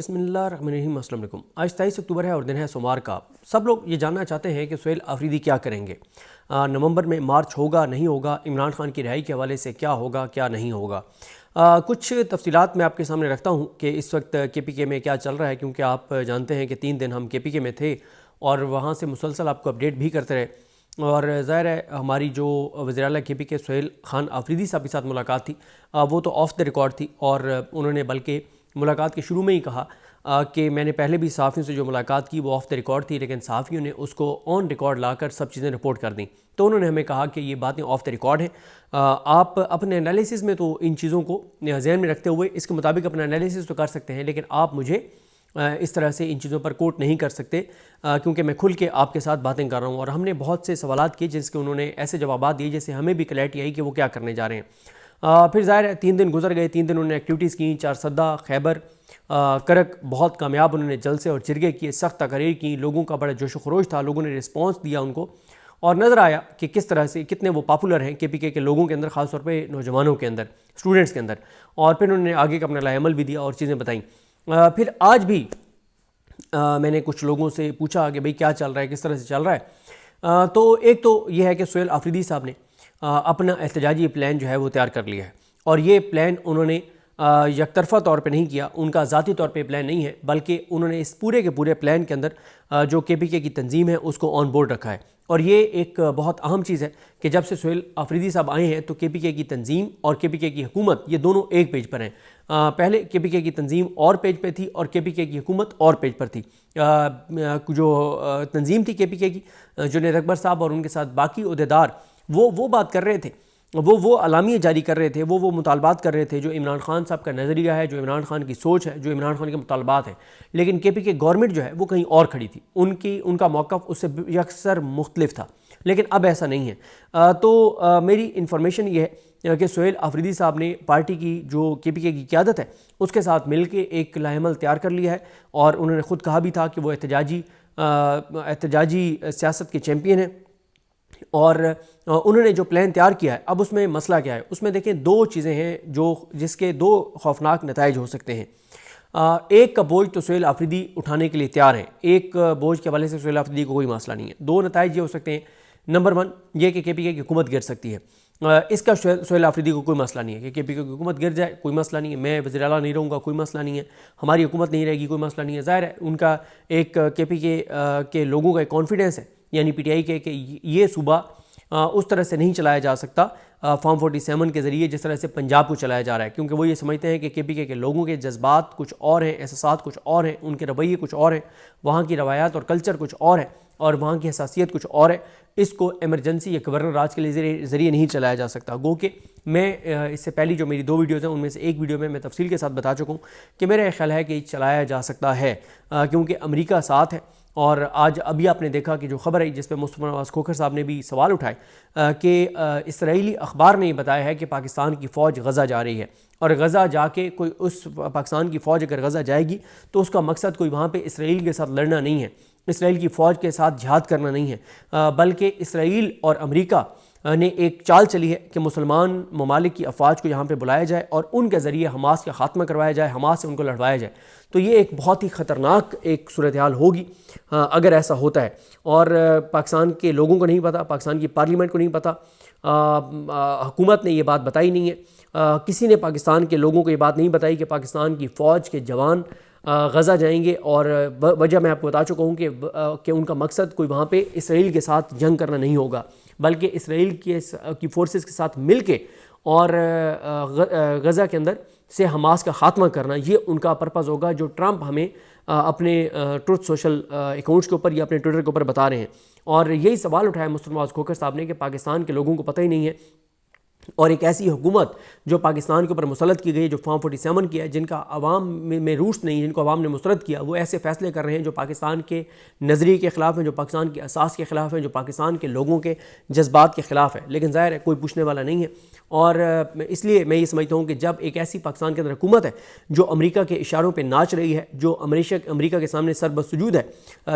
बिस्मिल्लाहिर्रहमानिर्रहीम। अस्सलाम वालेकुम। आज 23 अक्टूबर है और दिन है सोमवार का। सब लोग ये जानना चाहते हैं कि सुहेल आफरीदी क्या करेंगे, नवंबर में मार्च होगा नहीं होगा, इमरान खान की रिहाई के हवाले से क्या होगा क्या नहीं होगा। कुछ तफसीलात मैं आपके सामने रखता हूँ कि इस वक्त KPK में क्या चल रहा है, क्योंकि आप जानते हैं कि 3 दिन हम KPK में थे और वहाँ से मुसलसल आपको अपडेट भी करते रहे। और ज़ाहिर है हमारी जो वज़ीर आला KPK सुहेल खान आफरीदी साहब के साथ मुलाकात थी वो तो ऑफ द रिकॉर्ड थी, और उन्होंने बल्कि मुलाकात के शुरू में ही कहा कि मैंने पहले भी सहाफ़ियों से जो मुलाकात की वो ऑफ द रिकॉर्ड थी, लेकिन सहाफ़ियों ने उसको ऑन रिकॉर्ड लाकर सब चीज़ें रिपोर्ट कर दी। तो उन्होंने हमें कहा कि ये बातें ऑफ द रिकॉर्ड हैं, आप अपने एनालिसिस में तो इन चीज़ों को ज़हन में रखते हुए इसके मुताबिक अपना एनालिसिस तो कर सकते हैं, लेकिन आप मुझे इस तरह से इन चीज़ों पर कोट नहीं कर सकते, क्योंकि मैं खुल के आपके साथ बातें कर रहा हूँ। और हमने बहुत से सवालात किए जिसके उन्होंने ऐसे जवाब दिए जैसे हमें भी क्लैरिटी आई कि वो क्या करने जा रहे हैं। फिर ज़ाहिर है 3 दिन गुजर गए, 3 दिन उन्होंने एक्टिविटीज़ की, चारसद्दा, खैबर, करक बहुत कामयाब उन्होंने जलसे और जिरगे किए, सख्त तकरीर की, लोगों का बड़ा जोश खरोश था, लोगों ने रिस्पॉन्स दिया उनको, और नज़र आया कि किस तरह से कितने वो पॉपुलर हैं KPK के लोगों के अंदर, ख़ास तौर पे नौजवानों के अंदर, स्टूडेंट्स के अंदर। और फिर उन्होंने आगे का अपना लाएमल भी दिया और चीज़ें बताई। फिर आज भी मैंने कुछ लोगों से पूछा कि भाई क्या चल रहा है, किस तरह से चल रहा है। तो एक तो ये है कि सुहेल आफरीदी साहब ने अपना एहतजाजी प्लान जो है वो तैयार कर लिया है, और ये प्लान उन्होंने यकतरफ़ा तौर पे नहीं किया, उनका ज़ाती तौर पे प्लान नहीं है, बल्कि उन्होंने इस पूरे के पूरे प्लान के अंदर जो KPK की तंजीम है उसको ऑन बोर्ड रखा है। और ये एक बहुत अहम चीज़ है कि जब से सुहेल आफरीदी साहब आए हैं तो KPK की तंजीम और KPK की हुकूमत ये दोनों एक पेज पर हैं। पहले KPK की तंजीम और पेज पे थी और KPK की हुकूमत और पेज पर थी। जो तंजीम थी KPK की, जुनैद अकबर साहब और उनके साथ बाकी अहदेदार वो बात कर रहे थे, वो अलामिया जारी कर रहे थे, वो मुतालबात कर रहे थे जो इमरान खान साहब का नज़रिया है, जो इमरान खान की सोच है, जो इमरान खान के मुतालबात हैं। लेकिन KPK गवर्नमेंट जो है वो कहीं और खड़ी थी, उनका मौक़िफ़ उससे यकसर मुख्तलिफ था, लेकिन अब ऐसा नहीं है। तो मेरी इन्फॉर्मेशन ये है कि सुहेल आफरीदी साहब ने पार्टी की जो KPK की क़यादत है उसके साथ मिल के एक लाएमल तैयार कर लिया है, और उन्होंने ख़ुद कहा भी था कि वो एहतजाजी सियासत के चैम्पियन हैं। और उन्होंने जो प्लान तैयार किया है, अब उसमें मसला क्या है, उसमें देखें 2 चीज़ें हैं जिसके 2 खौफनाक नताइज हो सकते हैं। एक का बोझ तो सुहेल आफरीदी उठाने के लिए तैयार हैं, एक बोझ के हवाले से सुहेल आफरीदी को कोई मसला नहीं है। 2 नताइज ये हो सकते हैं। नंबर 1 ये कि KPK की हुकूमत गिर सकती है, इसका सुहेल आफरीदी को कोई मसला नहीं है कि KPK की हुकूमत गिर जाए, कोई मसला नहीं है। मैं वज़ीर आला नहीं रहूँगा, कोई मसला नहीं है। हमारी हुकूमत नहीं रहेगी, कोई मसला नहीं है। ज़ाहिर है उनका एक KPK के लोगों का एक कॉन्फिडेंस है, यानी PTI के, कि ये सूबा उस तरह से नहीं चलाया जा सकता फॉर्म 47 के ज़रिए जिस तरह से पंजाब को चलाया जा रहा है, क्योंकि वो ये समझते हैं कि KPK के लोगों के जज्बात कुछ और हैं, एहसासात कुछ और हैं, उनके रवैये कुछ और हैं, वहाँ की रवायात और कल्चर कुछ और है, और वहाँ की हसासियत कुछ और है। इसको एमरजेंसी या गवर्नर राज के लिए ज़रिए नहीं चलाया जा सकता। गो कि मैं इससे पहले जो मेरी 2 वीडियोज़ हैं उनमें से एक वीडियो में मैं तफसील के साथ बता चुका हूँ कि मेरा ख्याल है कि चलाया जा सकता है, क्योंकि अमेरिका साथ है। और आज अभी आपने देखा कि जो खबर आई जिस पर मुस्तफ़ा नवाज़ खोखर साहब ने भी सवाल उठाए कि इसराइली अखबार ने बताया है कि पाकिस्तान की फ़ौज गज़ा जा रही है, और गज़ा जाके कोई उस पाकिस्तान की फ़ौज अगर गज़ा जाएगी तो उसका मकसद कोई वहाँ पे इसराइल के साथ लड़ना नहीं है, इसराइल की फ़ौज के साथ जिहाद करना नहीं है, बल्कि इसराइल और अमेरिका ने एक चाल चली है कि मुसलमान ममालिक की अफवाज को यहाँ पे बुलाया जाए और उनके ज़रिए हमास का ख़ात्मा करवाया जाए, हमास से उनको लड़वाया जाए। तो ये एक बहुत ही ख़तरनाक एक सूरत हाल होगी अगर ऐसा होता है। और पाकिस्तान के लोगों को नहीं पता, पाकिस्तान की पार्लियामेंट को नहीं पता, हुकूमत ने ये बात बताई नहीं है, किसी ने पाकिस्तान के लोगों को ये बात नहीं बताई कि पाकिस्तान की फ़ौज के जवान गज़ा जाएंगे। और वजह मैं आपको बता चुका हूँ कि उनका मकसद कोई वहाँ पे इसराइल के साथ जंग करना नहीं होगा, बल्कि इसराइल की फ़ोर्सेस के साथ मिल के और गज़ा के अंदर से हमास का ख़ात्मा करना, ये उनका पर्पज़ होगा, जो ट्रंप हमें अपने ट्रुथ सोशल अकाउंट्स के ऊपर या अपने ट्विटर के ऊपर बता रहे हैं। और यही सवाल उठाया मुस्तफ़ा नवाज़ खोखर साहब ने कि पाकिस्तान के लोगों को पता ही नहीं है, और एक ऐसी हुकूमत जो पाकिस्तान के ऊपर मुसल्लत की गई है, जो फॉर्म 47 किया है, जिनका अवाम में रूश नहीं है, जिनको अवाम ने मुस्तरद किया, वो ऐसे फैसले कर रहे हैं जो पाकिस्तान के नज़रिए के ख़िलाफ़ हैं, जो पाकिस्तान की असास के ख़िलाफ़ हैं, जो पाकिस्तान के लोगों के जज्बात के ख़िलाफ़ है। लेकिन ज़ाहिर है कोई पूछने वाला नहीं है, और इसलिए मैं ये समझता हूँ कि जब एक ऐसी पाकिस्तान के अंदर हुकूमत है जो अमेरिका के इशारों पर नाच रही है, जो अमेरिका के सामने सरबसुजूद है,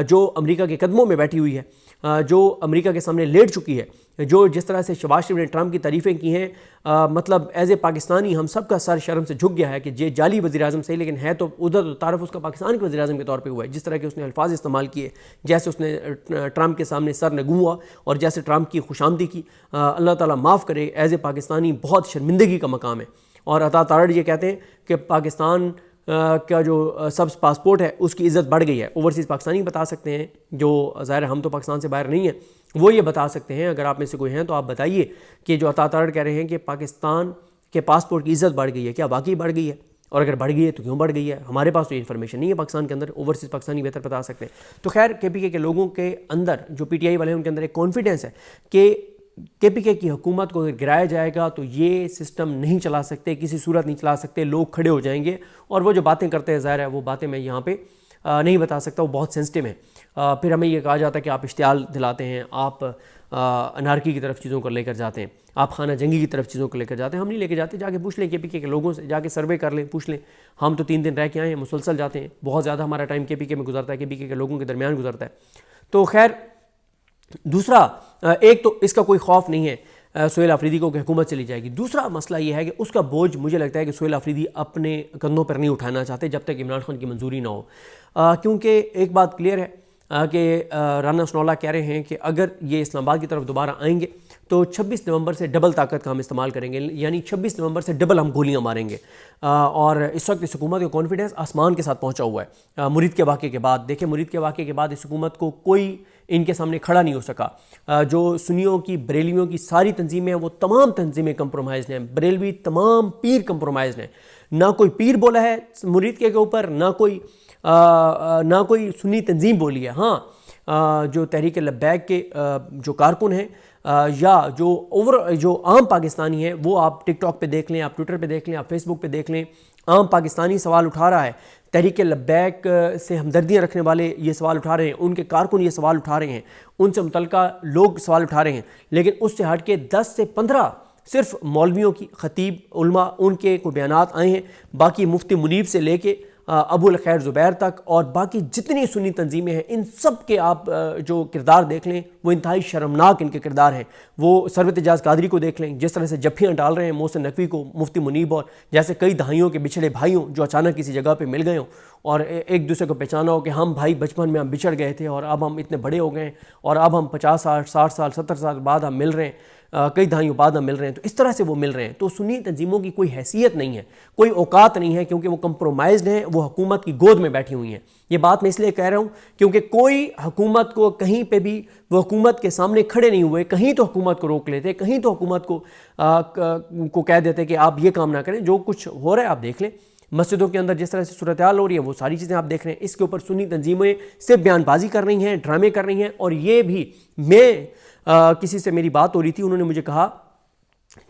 जो अमेरिका के कदमों में बैठी हुई है, जो अमेरिका के सामने लेट चुकी है, जो जिस तरह से शहबाज शरीफ ने ट्रंप की तारीफ़ें की हैं हैं मतलब एज ए पाकिस्तानी हम सब का सर शर्म से झुक गया है कि ये जाली वज़ीर-ए-आज़म सही, लेकिन है तो उधर तो तारफ़ उसका पाकिस्तान के वज़ीर-ए-आज़म के तौर पे हुआ है। जिस तरह के उसने अल्फाज इस्तेमाल किए, जैसे उसने ट्रंप के सामने सर नगू हुआ और जैसे ट्रंप की खुशामदी की, अल्लाह ताला माफ़ करे, एज ए पाकिस्तानी बहुत शर्मिंदगी का मकाम है। और अता तारड़ ये कहते हैं कि पाकिस्तान का जो सब पासपोर्ट है उसकी इज़्ज़त बढ़ गई है। ओवरसीज़ पाकिस्तानी बता सकते हैं, जो ज़ाहिर हम तो पाकिस्तान से बाहर नहीं है, वो ये बता सकते हैं। अगर आप में से कोई हैं तो आप बताइए कि जो अता तारड़ कह रहे हैं कि पाकिस्तान के पासपोर्ट की इज़्ज़त बढ़ गई है, क्या वाकई बढ़ गई है? और अगर बढ़ गई है तो क्यों बढ़ गई है? हमारे पास तो ये इन्फॉर्मेशन नहीं है पाकिस्तान के अंदर, ओवरसीज़ पाकिस्तानी बेहतर बता सकते हैं। तो खैर KPK के लोगों के अंदर, जो PTI वाले हैं, उनके अंदर एक कॉन्फिडेंस है कि KPK की हुकूमत को अगर गिराया जाएगा तो ये सिस्टम नहीं चला सकते, किसी सूरत नहीं चला सकते, लोग खड़े हो जाएंगे। और वो जो बातें करते हैं, ज़ाहिर है वो बातें मैं यहाँ पे नहीं बता सकता, वो बहुत सेंसिटिव हैं। फिर हमें ये कहा जाता है कि आप इश्तियाल दिलाते हैं, आप अनारकी की तरफ चीज़ों को लेकर जाते हैं, आप खाना जंगी की तरफ चीज़ों को लेकर जाते हैं। हम नहीं लेकर जाते, जाके पूछ लें KPK के लोगों से, जाके सर्वे कर लें, पूछ लें। हम तो 3 दिन रह के आए हैं, मुसलसल जाते हैं, बहुत ज़्यादा हमारा टाइम KPK में गुजरता है, KPK के लोगों के दरमियान गुजरता है। तो खैर दूसरा, एक तो इसका कोई खौफ नहीं है सुहेल आफरीदी को कि हुकूमत चली जाएगी। दूसरा मसला ये है कि उसका बोझ मुझे लगता है कि सुहेल आफरीदी अपने कंधों पर नहीं उठाना चाहते जब तक इमरान खान की मंजूरी ना हो, क्योंकि एक बात क्लियर है कि राना सनौला कह रहे हैं कि अगर ये इस्लामाबाद की तरफ दोबारा आएंगे तो 26 नवंबर से डबल ताकत का हम इस्तेमाल करेंगे, यानी 26 नवंबर से डबल हम गोलियां मारेंगे। और इस वक्त इस हुकूमत का कॉन्फिडेंस आसमान के साथ पहुंचा हुआ है। मुरीद के वाक़े के बाद देखें, मुरीद के वाक़े के बाद इस हुकूमत को कोई इनके सामने खड़ा नहीं हो सका। जो सुन्नियों की, बरेलवियों की सारी तंजीमें हैं, वो तमाम तंजीमें कंप्रोमाइज़ हैं। बरेलवी तमाम पीर कंप्रोमाइज़ हैं, ना कोई पीर बोला है मुरीद के ऊपर, ना कोई सुन्नी तंजीम बोली है। हाँ, जो तहरीक लब्बैक के जो कारकुन हैं या जो आम पाकिस्तानी है, वो आप टिकटॉक पे देख लें, आप ट्विटर पे देख लें, आप फेसबुक पे देख लें, आम पाकिस्तानी सवाल उठा रहा है। तहरीक लब्बैक से हमदर्दियाँ रखने वाले ये सवाल उठा रहे हैं, उनके कारकुन ये सवाल उठा रहे हैं, उनसे मुतल्लिका लोग सवाल उठा रहे हैं। लेकिन उससे हट के 10 से 15 सिर्फ मौलवियों की, खतीब, उलमा, उनके कोई बयानात आए हैं। बाकी मुफ्ती मुनीब से लेके अबुल खैर ज़ुबैर तक और बाकी जितनी सुन्नी तंजीमें हैं, इन सब के आप जो किरदार देख लें, वो इंतहाई शर्मनाक इनके किरदार हैं। वो सरवत एजाज कादरी को देख लें, जिस तरह से जफ्फियाँ डाल रहे हैं मोहसिन नकवी को, मुफ्ती मुनीब, और जैसे कई दहाइयों के बिछड़े भाइयों जो अचानक किसी जगह पे मिल गए हों और एक दूसरे को पहचाना हो कि हम भाई बचपन में हम बिछड़ गए थे और अब हम इतने बड़े हो गए और अब हम 50 साल, 60 साल, 70 साल बाद हम मिल रहे हैं, कई दहाइयों बाद हम मिल रहे हैं। तो इस तरह से वो मिल रहे हैं। तो सुन्नी तंजीमों की कोई हैसियत नहीं है, कोई औकात नहीं है, क्योंकि वो कंप्रोमाइज़्ड हैं, वो हुकूमत की गोद में बैठी हुई हैं। ये बात मैं इसलिए कह रहा हूँ क्योंकि कोई हुकूमत को कहीं पे भी वो हुकूमत के सामने खड़े नहीं हुए। कहीं तो हुकूमत को रोक लेते, कहीं तो हुकूमत को कह देते कि आप ये काम ना करें। जो कुछ हो रहा है आप देख लें, मस्जिदों के अंदर जिस तरह से सूरत हाल हो रही है, वो सारी चीज़ें आप देख रहे हैं। इसके ऊपर सुन्नी तंजीमें सिर्फ बयानबाजी कर रही हैं, ड्रामे कर रही हैं। और ये भी मैं किसी से मेरी बात हो रही थी, उन्होंने मुझे कहा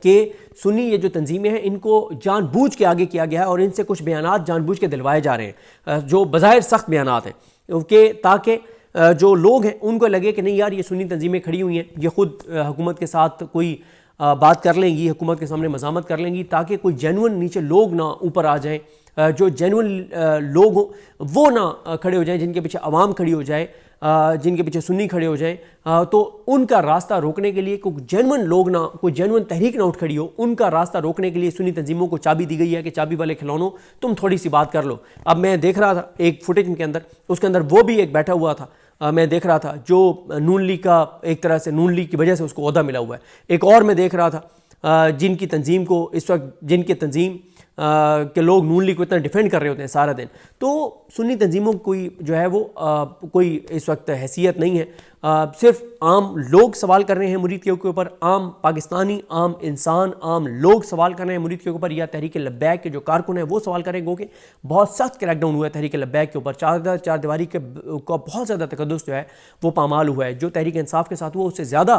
कि सुन्नी ये जो तंजीमें हैं, इनको जानबूझ के आगे किया गया है और इनसे कुछ बयानात जानबूझ के दिलवाए जा रहे हैं जो बज़ाहिर सख्त बयानात हैं, कि ताकि जो लोग हैं उनको लगे कि नहीं यार ये सुन्नी तंजीमें खड़ी हुई हैं, ये खुद हुकूमत के साथ कोई बात कर लेंगी, हुकूमत के सामने मज़ामत कर लेंगी, ताकि कोई जेनुइन नीचे लोग ना ऊपर आ जाएं, जो जेनुइन लोग हों वो ना खड़े हो जाएं, जिनके पीछे अवाम खड़ी हो जाए, जिनके पीछे सुन्नी खड़े हो जाएं, तो उनका रास्ता रोकने के लिए कोई जेनुइन लोग ना, कोई जेनुइन तहरीक ना उठ खड़ी हो, उनका रास्ता रोकने के लिए सुन्नी तंजीमों को चाबी दी गई है कि चाबी वाले खिलौनों तुम थोड़ी सी बात कर लो। अब मैं देख रहा था एक फुटेज के अंदर, उसके अंदर वो भी एक बैठा हुआ था, मैं देख रहा था, जो नून लीग का एक तरह से नून लीग की वजह से उसको ओहदा मिला हुआ है। एक और मैं देख रहा था जिनकी तंजीम को इस वक्त, जिनके तंजीम के लोग नून लीग को इतना डिफेंड कर रहे होते हैं सारा दिन। तो सुन्नी तंजीमों की कोई जो है वो कोई इस वक्त हैसियत नहीं है। सिर्फ आम लोग सवाल कर रहे हैं मुरीद के ऊपर, आम पाकिस्तानी, आम इंसान, आम लोग सवाल कर रहे हैं मुरीद के ऊपर, या तहरीक लब्बैक के जो कारकुन हैं वो सवाल करेंगे कि बहुत सख्त क्रैकडाउन हुआ है तहरीक लब्बैक के ऊपर। चार दीवारी का बहुत ज़्यादा तकद्दुस जो है वो पामाल हुआ है। जो तहरीक इंसाफ के साथ हुआ उससे ज़्यादा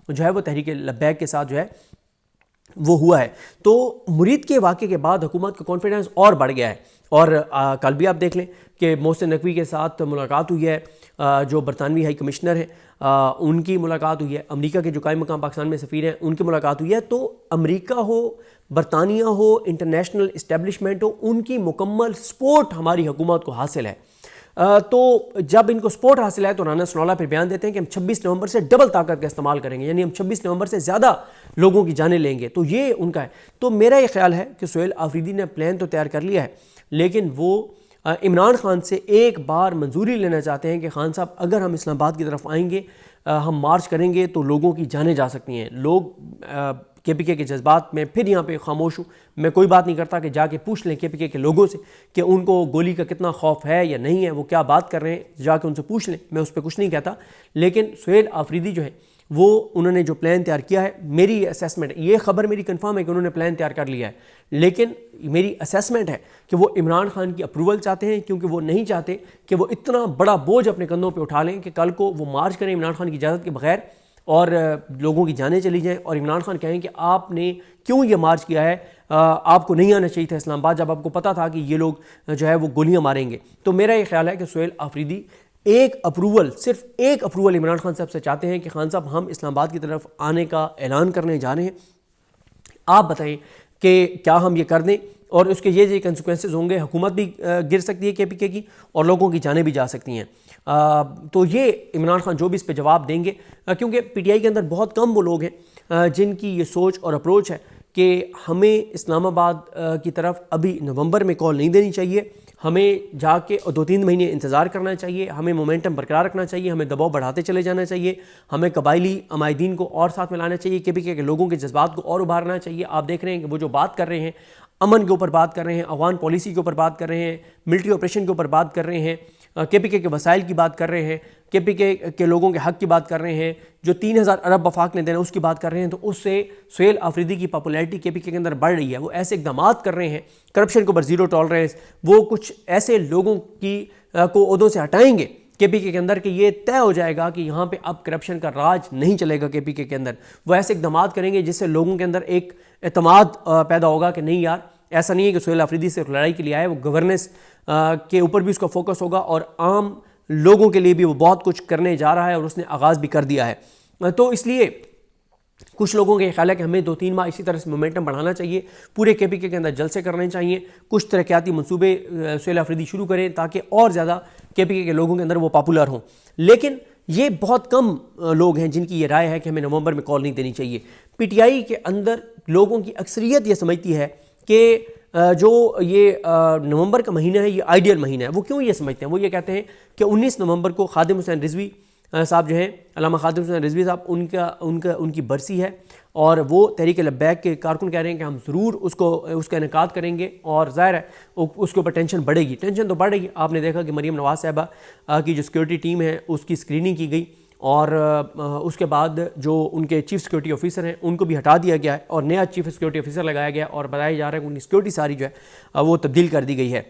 जो है वो तहरीक लब्बैक के साथ जो है वो हुआ है। तो मुरीद के वाक़े के बाद हुकूमत का कॉन्फिडेंस और बढ़ गया है। और कल भी आप देख लें कि मोहसिन नकवी के साथ मुलाकात हुई है, जो बरतानवी हाई कमिश्नर हैं उनकी मुलाकात हुई है, अमेरिका के जो कायम मकाम पाकिस्तान में सफ़ीर हैं उनकी मुलाकात हुई है। तो अमेरिका हो, बरतानिया हो, इंटरनेशनल इस्टेब्लिशमेंट हो, उनकी मुकम्मल सपोर्ट हमारी हुकूमत को हासिल है। तो जब इनको सपोर्ट हासिल है तो राना सनाउल्लाह फिर बयान देते हैं कि हम 26 नवंबर से डबल ताकत का इस्तेमाल करेंगे, यानी हम 26 नवंबर से ज़्यादा लोगों की जानें लेंगे। तो ये उनका है। तो मेरा ये ख्याल है कि सुहेल आफरीदी ने प्लान तो तैयार कर लिया है, लेकिन वो इमरान खान से एक बार मंजूरी लेना चाहते हैं कि खान साहब अगर हम इस्लामाबाद की तरफ आएंगे, हम मार्च करेंगे तो लोगों की जानें जा सकती हैं। लोग KPK के जज्बात में फिर यहाँ पे खामोश हूँ, मैं कोई बात नहीं करता कि जाके पूछ लें KPK के लोगों से कि उनको गोली का कितना खौफ है या नहीं है, वो क्या बात कर रहे हैं, जाके उनसे पूछ लें, मैं उस पर कुछ नहीं कहता। लेकिन सुहेल आफरीदी जो है वो उन्होंने जो प्लान तैयार किया है, मेरी असेसमेंट, ये खबर मेरी कंफर्म है कि उन्होंने प्लान तैयार कर लिया है, लेकिन मेरी असेसमेंट है कि वो इमरान खान की अप्रूवल चाहते हैं, क्योंकि वो नहीं चाहते कि वो इतना बड़ा बोझ अपने कंधों पे उठा लें कि कल को वो मार्च करें इमरान खान की इजाज़त के बगैर और लोगों की जानें चली जाएं और इमरान खान कहें कि आपने क्यों ये मार्च किया है, आपको नहीं आना चाहिए था इस्लामाबाद, जब आपको पता था कि ये लोग जो है वो गोलियां मारेंगे। तो मेरा ये ख्याल है कि सुहेल आफरीदी एक अप्रूवल, सिर्फ एक अप्रूवल इमरान खान साहब से चाहते हैं कि खान साहब हम इस्लामाबाद की तरफ आने का ऐलान करने जा रहे हैं, आप बताएं कि क्या हम ये कर दें, और उसके ये कंसिक्वेंसेस होंगे, हुकूमत भी गिर सकती है KPK की और लोगों की जानें भी जा सकती हैं। तो ये इमरान खान जो भी इस पे जवाब देंगे, क्योंकि PTI के अंदर बहुत कम वो लोग हैं जिनकी ये सोच और अप्रोच है कि हमें इस्लामाबाद की तरफ अभी नवंबर में कॉल नहीं देनी चाहिए, हमें जाके 2-3 महीने इंतज़ार करना चाहिए, हमें मोमेंटम बरकरार रखना चाहिए, हमें दबाव बढ़ाते चले जाना चाहिए, हमें कबायली अमायदीन को और साथ में लाना चाहिए, KPK के लोगों के जज्बात को और उभारना चाहिए। आप देख रहे हैं कि वो जो बात कर रहे हैं, अमन के ऊपर बात कर रहे हैं, अफगान पॉलिसी के ऊपर बात कर रहे हैं, मिलिट्री ऑपरेशन के ऊपर बात कर रहे हैं, KPK के वसाइल की बात कर रहे हैं, KPK के लोगों के हक़ की बात कर रहे हैं, जो 3000 अरब वफाक ने देना उसकी बात कर रहे हैं। तो उससे सुहेल आफरीदी की पॉपुलैरिटी KPK के अंदर बढ़ रही है। वो ऐसे इकदाम कर रहे हैं, करप्शन के ऊपर ज़ीरो टॉलरेंस, वो कुछ ऐसे लोगों की को ओहदों से हटाएंगे KPK के अंदर कि ये तय हो जाएगा कि यहाँ पे अब करप्शन का राज नहीं चलेगा KPK के अंदर। वो ऐसे इकदाम करेंगे जिससे लोगों के अंदर एक एतमाद पैदा होगा कि नहीं यार, ऐसा नहीं है कि सुहेल आफरीदी सिर्फ लड़ाई के लिए आए, वो गवर्नेंस के ऊपर भी उसका फोकस होगा और आम लोगों के लिए भी वो बहुत कुछ करने जा रहा है और उसने आगाज़ भी कर दिया है। तो इसलिए कुछ लोगों का ख्याल है कि हमें 2-3 माह इसी तरह से मोमेंटम बढ़ाना चाहिए, पूरे KPK के अंदर जलसे करने चाहिए, कुछ तरक्याती मंसूबे सुहेल आफरीदी शुरू करें ताकि और ज़्यादा KPK के लोगों के अंदर वो पॉपुलर हों। लेकिन ये बहुत कम लोग हैं जिनकी ये राय है कि हमें नवंबर में कॉल नहीं देनी चाहिए। PTI के अंदर लोगों की अक्सरियत ये समझती है कि जो ये नवंबर का महीना है ये आइडियल महीना है। वो क्यों ये समझते हैं? वो ये कहते हैं कि 19 नवंबर को खादिम हुसैन रिजवी साहब जो हैं, अल्लामा खादिम हुसैन रिजवी साहब, उनकी बरसी है और वो तहरीक लब्बैक के कारकुन कह रहे हैं कि हम ज़रूर उसका इनेकाद करेंगे और ज़ाहिर है उसके ऊपर टेंशन बढ़ेगी। टेंशन तो बढ़ेगी। आपने देखा कि मरीम नवाज़ साहिबा की जो सिक्योरिटी टीम है उसकी स्क्रीनिंग की गई और उसके बाद जो उनके चीफ़ सिक्योरिटी ऑफिसर हैं उनको भी हटा दिया गया है और नया चीफ़ सिक्योरिटी ऑफिसर लगाया गया और बताया जा रहा है कि उनकी सिक्योरिटी सारी जो है वो तब्दील कर दी गई है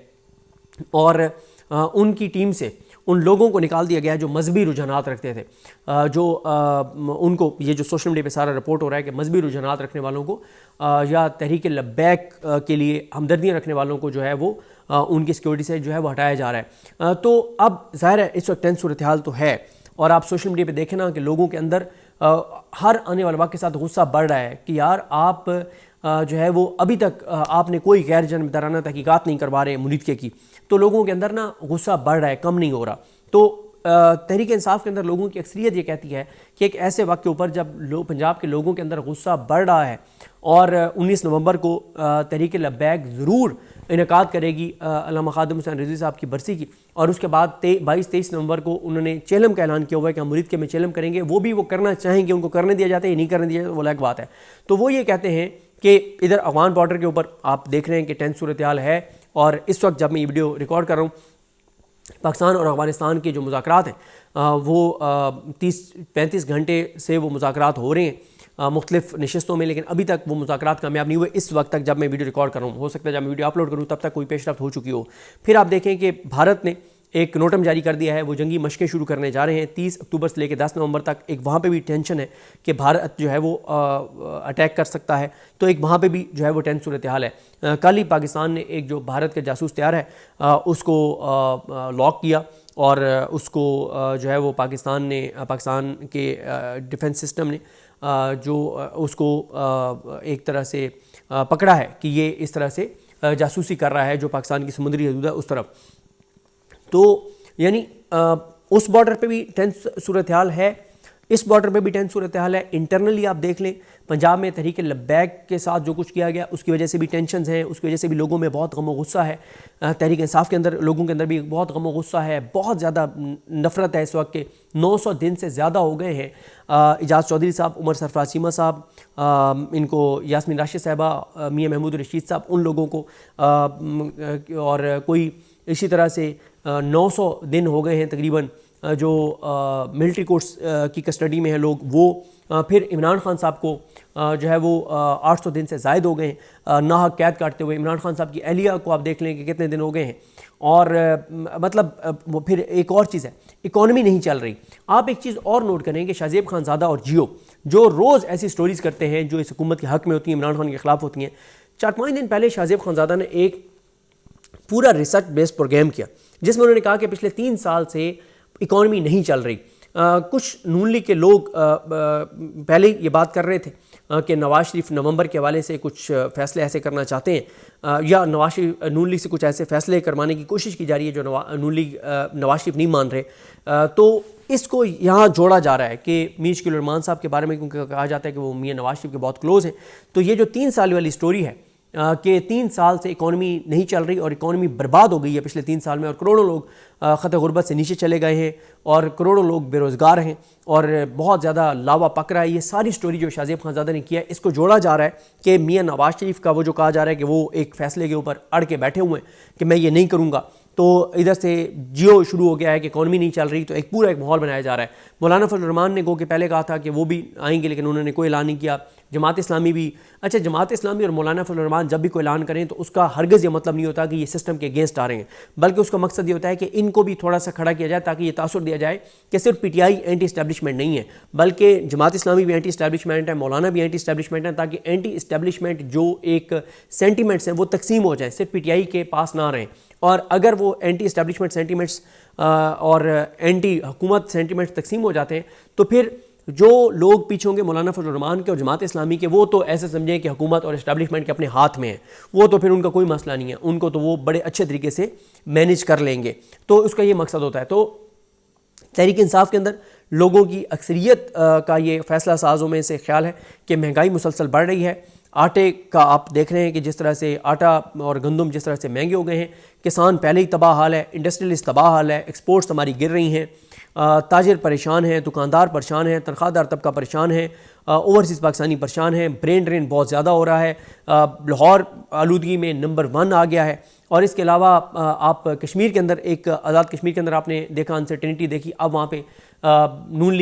और उनकी टीम से उन लोगों को निकाल दिया गया है जो मजहबी रुझानात रखते थे, जो उनको ये जो सोशल मीडिया पे सारा रिपोर्ट हो रहा है कि मजहबी रुझानात रखने वालों को या तहरीक लब्बैक के लिए हमदर्दियाँ रखने वालों को जो है वो उनकी सिक्योरिटी से जो है वो हटाया जा रहा है। तो अब ज़ाहिर है इस वक्त टेंस सूरत हाल तो है और आप सोशल मीडिया पे देखें ना कि लोगों के अंदर हर आने वाले वक्त के साथ गुस्सा बढ़ रहा है कि यार आप जो है वो अभी तक आपने कोई गैर जानबदाराना तहकीकात नहीं करवा रहे मुनीदके की, तो लोगों के अंदर ना गुस्सा बढ़ रहा है, कम नहीं हो रहा। तो तहरीक इंसाफ के अंदर लोगों की अक्सरियत ये कहती है कि एक ऐसे वक्त के ऊपर जब पंजाब के लोगों के अंदर गुस्सा बढ़ रहा है और 19 नवंबर को तहरीक लब्बैक ज़रूर इनेकाद करेगी अल्लामा खादिम हुसैन रिजवी साहब की बरसी की और उसके बाद 22-23 नवंबर को उन्होंने चेलम का ऐलान किया हुआ है कि हम मुरीद के में चेलम करेंगे। वो भी वो करना चाहेंगे, उनको करने दिया जाता है, नहीं करने दिया जाता वो अलग बात है। तो वो ये कहते हैं कि इधर अफगान बॉर्डर के ऊपर आप देख रहे हैं कि टेंस सूरत हाल है और इस वक्त जब मैं ये वीडियो रिकॉर्ड कर रहा हूँ पाकिस्तान और अफगानिस्तान के जो मुज़ाकरात हैं वो 30-35 घंटे से वो मुज़ाकरात हो रहे हैं मुख्तलिफ नशिस्तों में, लेकिन अभी तक वो मुज़ाकरात कामयाब नहीं हुए। इस वक्त तक जब मैं वीडियो रिकॉर्ड कर रहा हूँ, हो सकता है जब मैं वीडियो अपलोड करूँ तब तक कोई पेशरफ्त हो चुकी हो। फिर आप देखें कि भारत ने एक नोटम जारी कर दिया है, वो जंगी मशकें शुरू करने जा रहे हैं 30 अक्टूबर से लेकर 10 नवंबर तक। एक वहाँ पे भी टेंशन है कि भारत जो है वो अटैक कर सकता है, तो एक वहाँ पे भी जो है वो टेंस सूरत हाल है। कल ही पाकिस्तान ने एक जो भारत का जासूस तैयार है उसको लॉक किया और उसको जो है वो पाकिस्तान के डिफेंस सिस्टम ने जो उसको एक तरह से पकड़ा है कि ये इस तरह से जासूसी कर रहा है जो पाकिस्तान की समुद्री हदूद है उस तरफ। तो यानी उस बॉर्डर पे भी टेंस सूरत हाल है, इस बॉर्डर पे भी टेंस सूरत हाल है। इंटरनली आप देख लें, पंजाब में तहरीक लब्बैक के साथ जो कुछ किया गया उसकी वजह से भी टेंशन्स हैं, उसकी वजह से भी लोगों में बहुत गम व गुस्सा है। तहरीक इंसाफ के अंदर लोगों के अंदर भी बहुत गम व गुस्सा है, बहुत ज़्यादा नफरत है इस वक्त के। 900 दिन से ज़्यादा हो गए हैं। एजाज चौधरी साहब, उमर सरफराज चीमा साहब, इनको यास्मीन राशिद साहबा, मियां महमूद रशीद साहब, उन लोगों को और कोई इसी तरह से 900 दिन हो गए हैं तकरीबन जो मिलिट्री कोर्ट्स की कस्टडी में हैं लोग, वो फिर इमरान खान साहब को जो है वो 800 दिन से ज़ायद हो गए हैं नाहक कैद काटते हुए। इमरान खान साहब की अहलिया को आप देख लें कि कितने दिन हो गए हैं। और मतलब फिर एक और चीज़ है, इकॉनमी नहीं चल रही। आप एक चीज़ और नोट करें कि शाहजेब खानज़ादा और जियो जो रोज़ ऐसी स्टोरीज़ करते हैं जो इस हुकूमत के हक़ में होती हैं, इमरान खान के ख़िलाफ़ होती हैं। 4-5 दिन पहले शाहजेब खानज़ादा ने एक पूरा रिसर्च बेस्ड प्रोग्राम किया जिसमें उन्होंने कहा कि पिछले 3 साल से इकॉनमी नहीं चल रही। कुछ नून लीग के लोग पहले ये बात कर रहे थे कि नवाज शरीफ नवंबर के हवाले से कुछ फ़ैसले ऐसे करना चाहते हैं, या नून लीग से कुछ ऐसे फ़ैसले करवाने की कोशिश की जा रही है जो नून लीग नवाज शरीफ नहीं मान रहे। तो इसको यहाँ जोड़ा जा रहा है कि मीर शकील रहमान साहब के बारे में, क्योंकि कहा जाता है कि वो मियां नवाज शरीफ के बहुत क्लोज़ हैं। तो ये जो 3 साल वाली स्टोरी है कि 3 साल से इकॉनमी नहीं चल रही और इकॉनमी बर्बाद हो गई है पिछले 3 साल में, और करोड़ों लोग ख़त गुर्बत से नीचे चले गए हैं और करोड़ों लोग बेरोज़गार हैं और बहुत ज़्यादा लावा पक रहा है। ये सारी स्टोरी जो शाहजेब खानज़ादा ने किया है, इसको जोड़ा जा रहा है कि मियां नवाज शरीफ का वो जो कहा जा रहा है कि वो एक फ़ैसले के ऊपर अड़ के बैठे हुए हैं कि मैं ये नहीं करूँगा। तो इधर से जियो शुरू हो गया है कि इकॉनमी नहीं चल रही, तो एक पूरा एक माहौल बनाया जा रहा है। मौलाना फजल रहमान ने गो के पहले कहा था कि वो भी आएंगे, लेकिन उन्होंने कोई ऐलान नहीं किया। जमात इस्लामी भी, अच्छा जमात इस्लामी और मौलाना फजल रहमान जब भी कोई ऐलान करें तो उसका हरगिज़ ये मतलब नहीं होता कि ये सिस्टम के अगेंस्ट आ रहे हैं, बल्कि उसका मकसद ये होता है कि इनको भी थोड़ा सा खड़ा किया जाए ताकि ये तासुर दिया जाए कि सिर्फ PTI एंटी इस्टेब्लिशमेंट नहीं है, बल्कि जमात इस्लामी भी एंटी इस्टेब्लिशमेंट है, मौलाना भी एंटी इस्टेब्लिशमेंट है, ताकि एंटी इस्टेब्लिशमेंट जो एक सेंटीमेंट्स हैं वो तकसीम हो जाए, सिर्फ PTI के पास ना रहें। और अगर वो एंटी इस्टेब्लिशमेंट सेंटीमेंट्स और एंटी हुकूमत सेंटीमेंट्स तकसीम हो जाते हैं तो फिर जो लोग पीछे होंगे मौलाना फजल रहमान के और जमात इस्लामी के, वो तो ऐसे समझें कि हुकूमत और इस्टेब्लिशमेंट के अपने हाथ में है, वो तो फिर उनका कोई मसला नहीं है, उनको तो वो बड़े अच्छे तरीके से मैनेज कर लेंगे। तो उसका ये मकसद होता है। तो तहरीक इंसाफ के अंदर लोगों की अक्सरियत का ये फ़ैसला साजों में से ख्याल है कि महंगाई मुसलसल बढ़ रही है। आटे का आप देख रहे हैं कि जिस तरह से आटा और गंदम जिस तरह से महंगे हो गए हैं, किसान पहले ही तबाह हाल है, इंडस्ट्रियलिस्ट तबाह हाल है, एक्सपोर्ट्स हमारी गिर रही हैं, ताजिर परेशान हैं, दुकानदार परेशान हैं, तनख्वाहदार तबका परेशान है, ओवरसीज़ पाकिस्तानी परेशान हैं, ब्रेन ड्रेन बहुत ज़्यादा हो रहा है, लाहौर आलूदगी में नंबर 1 आ गया है। और इसके अलावा आप कश्मीर के अंदर एक आज़ाद कश्मीर के अंदर आपने देखा अनसर्टेनिटी देखी। अब वहाँ पे नून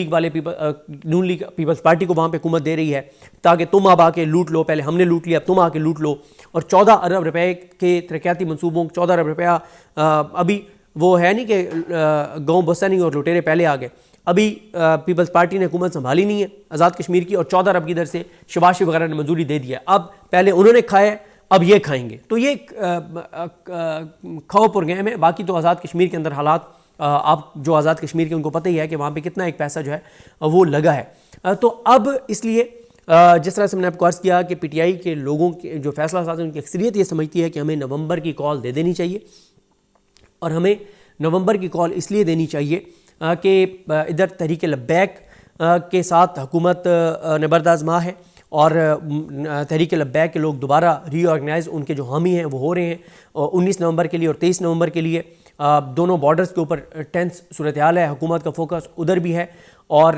लीग पीपल्स पार्टी को वहाँ पे हुकूमत दे रही है ताकि तुम अब आके लूट लो, पहले हमने लूट लिया अब तुम आके लूट लो। और 14 अरब रुपए के तरक्याती मनसूबों, 14 अरब रुपया अभी वो है नहीं कि गाँव बसा नहीं और लुटेरे पहले आ गए। अभी पीपल्स पार्टी ने हुकूमत संभाली नहीं है आज़ाद कश्मीर की और 14 अरब की इधर से शहबाज शरीफ वगैरह ने मंजूरी दे दिया। अब पहले उन्होंने खाया, अब ये खाएंगे। तो ये खौफ और गहम है। बाकी तो आज़ाद कश्मीर के अंदर हालात आप जो आज़ाद कश्मीर के उनको पता ही है कि वहाँ पे कितना एक पैसा जो है वो लगा है। तो अब इसलिए जिस तरह से मैंने आपको अर्ज़ किया कि PTI के लोगों के जो फैसला साथ उनकी अक्सरियत ये समझती है कि हमें नवंबर की कॉल दे देनी चाहिए। और हमें नवंबर की कॉल इसलिए देनी चाहिए कि इधर तहरीक लब्बैक के साथ हुकूमत ने बर्दाज़मा है और तहरीक लब्बैक के लोग दोबारा रीऑर्गेनाइज, उनके जो हामी हैं वो हो रहे हैं 19 नवंबर के लिए और 23 नवंबर के लिए। दोनों बॉर्डर्स के ऊपर टेंस सूरत हाल है, हुकूमत का फोकस उधर भी है और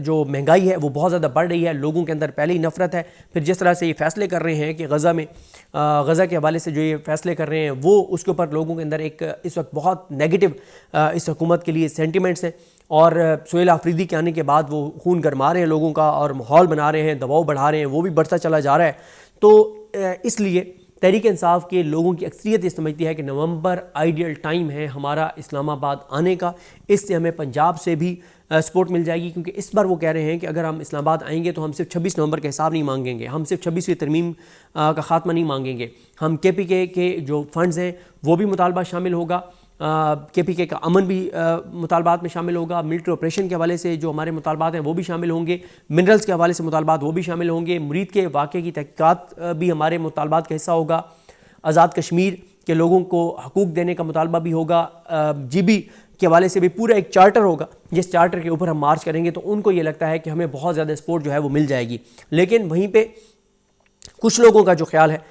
जो महंगाई है वो बहुत ज़्यादा बढ़ रही है, लोगों के अंदर पहले ही नफ़रत है। फिर जिस तरह से ये फ़ैसले कर रहे हैं कि गज़ा के हवाले से जो ये फ़ैसले कर रहे हैं वो उसके ऊपर लोगों के अंदर एक इस वक्त बहुत नेगेटिव इस हुकूमत के लिए सेंटिमेंट्स हैं। और सुहेल आफरीदी के आने के बाद वो खून गरमा रहे हैं लोगों का और माहौल बना रहे हैं, दबाव बढ़ा रहे हैं, वो भी बढ़ता चला जा रहा है। तो इसलिए तहरीक इंसाफ के लोगों की अक्सरियत ये समझती है कि नवंबर आइडियल टाइम है हमारा इस्लामाबाद आने का। इससे हमें पंजाब से भी सपोर्ट मिल जाएगी, क्योंकि इस बार वो कह रहे हैं कि अगर हम इस्लामाबाद आएंगे तो हम सिर्फ 26 नवंबर का हिसाब नहीं मांगेंगे, हम सिर्फ 26वीं तरमीम का ख़ात्मा नहीं मांगेंगे, हम KPK के जो फंड्स हैं वो भी मुतालबा शामिल होगा, KPK का अमन भी मुतालबात में शामिल होगा, मिलिट्री ऑपरेशन के हवाले से जो हमारे मुतालबात हैं वो भी शामिल होंगे, मिनरल्स के हवाले से मुतालबात वो भी शामिल होंगे, मुरीद के वाक़े की तहक़ीक़ात भी हमारे मुतालबात का हिस्सा होगा, आज़ाद कश्मीर कि लोगों को हकूक़ देने का मुतालबा भी होगा, GB के हवाले से भी पूरा एक चार्टर होगा, जिस चार्टर के ऊपर हम मार्च करेंगे तो उनको ये लगता है कि हमें बहुत ज़्यादा सपोर्ट जो है वो मिल जाएगी। लेकिन वहीं पे कुछ लोगों का जो ख्याल है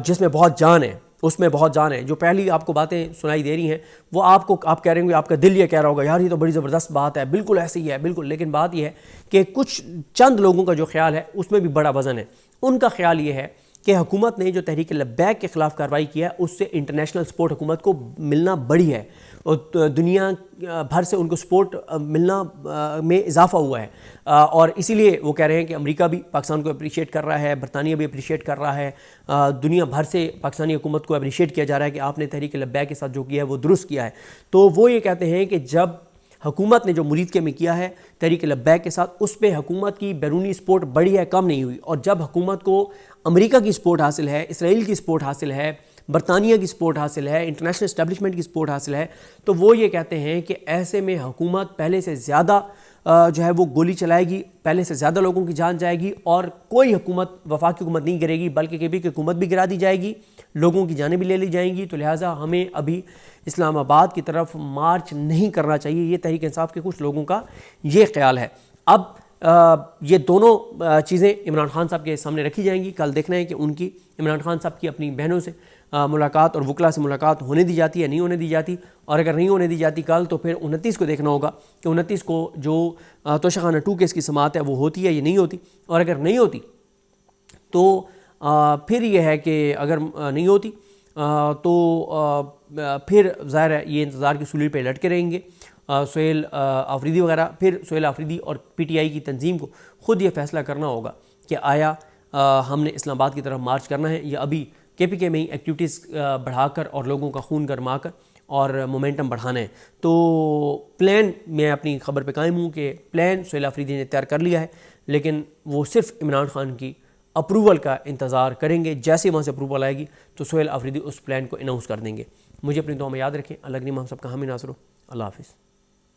जिसमें बहुत जान है, उसमें बहुत जान है, जो पहली आपको बातें सुनाई दे रही हैं वो आप कह रहे होंगे, आपका दिल ये कह रहा होगा यार ये तो बड़ी ज़बरदस्त बात है, बिल्कुल ऐसे ही है, बिल्कुल। लेकिन बात यह है कि कुछ चंद लोगों का जो ख्याल है उसमें भी बड़ा वज़न है। उनका ख्याल ये है कि हुकूमत ने जो तहरीक लब्बैक के ख़िलाफ़ कार्रवाई किया है उससे इंटरनेशनल सपोर्ट हुकूमत को मिलना बड़ी है और दुनिया भर से उनको सपोर्ट मिलना में इजाफा हुआ है। और इसीलिए वो कह रहे हैं कि अमेरिका भी पाकिस्तान को अप्रिशिएट कर रहा है, बरतानिया भी अप्रिशिएट कर रहा है, दुनिया भर से पाकिस्तानी हुकूमत को अप्रिशिएट किया जा रहा है कि आपने तहरीक लब्बैक के साथ जो किया है वो दुरुस्त किया है। तो वो ये कहते हैं कि जब हुकूमत ने जो मुरीदके में किया है तहरीक लब्बैक के साथ, उस पर हुकूमत की बैरूनी सपोर्ट बढ़ी है, कम नहीं हुई। और जब हुकूमत को अमेरिका की सपोर्ट हासिल है, इसराइल की सपोर्ट हासिल है, बरतानिया की सपोर्ट हासिल है, इंटरनेशनल इस्टेब्लिशमेंट की सपोर्ट हासिल है, तो वो ये कहते हैं कि ऐसे में हुकूमत पहले से ज़्यादा जो है वो गोली चलाएगी, पहले से ज़्यादा लोगों की जान जाएगी और कोई हुकूमत वफाकी हुकूमत नहीं गिरेगी बल्कि केपी की हुकूमत भी गिरा दी जाएगी, लोगों की जानें भी ले ली जाएंगी। तो लिहाजा हमें अभी इस्लामाबाद की तरफ मार्च नहीं करना चाहिए, ये तहरीक इंसाफ के कुछ लोगों का ये ख्याल है। अब ये दोनों चीज़ें इमरान खान साहब के सामने रखी जाएंगी। कल देखना है कि उनकी इमरान खान साहब की अपनी बहनों से मुलाकात और वकला से मुलाकात होने दी जाती है, नहीं होने दी जाती। और अगर नहीं होने दी जाती कल, तो फिर 29 को देखना होगा कि 29 को जो तोशाखाना 2 केस की समाअत है वो होती है या नहीं होती। और अगर नहीं होती तो फिर यह है कि अगर नहीं होती तो फिर ज़ाहिर है ये इंतज़ार की सूली पे लटके रहेंगे सुहेल आफरीदी वगैरह। फिर सुहेल आफरीदी और PTI की तंजीम को ख़ुद ये फ़ैसला करना होगा कि आया हमने इस्लामाबाद की तरफ मार्च करना है या अभी KPK में ही एक्टिविटीज़ बढ़ाकर और लोगों का खून गरमा कर और मोमेंटम बढ़ाना है। तो प्लान, मैं अपनी खबर पे कायम हूँ कि प्लान सुहेल आफरीदी ने तैयार कर लिया है, लेकिन वो सिर्फ इमरान खान की अप्रूवल का इंतज़ार करेंगे। जैसे वहाँ से अप्रूवल आएगी तो सुहेल आफरीदी उस प्लान को अनाउंस कर देंगे। मुझे अपनी दुआ में याद रखें। अल्लाह की हम सबका हामी नासर हो। अल्लाह हाफ़िज़।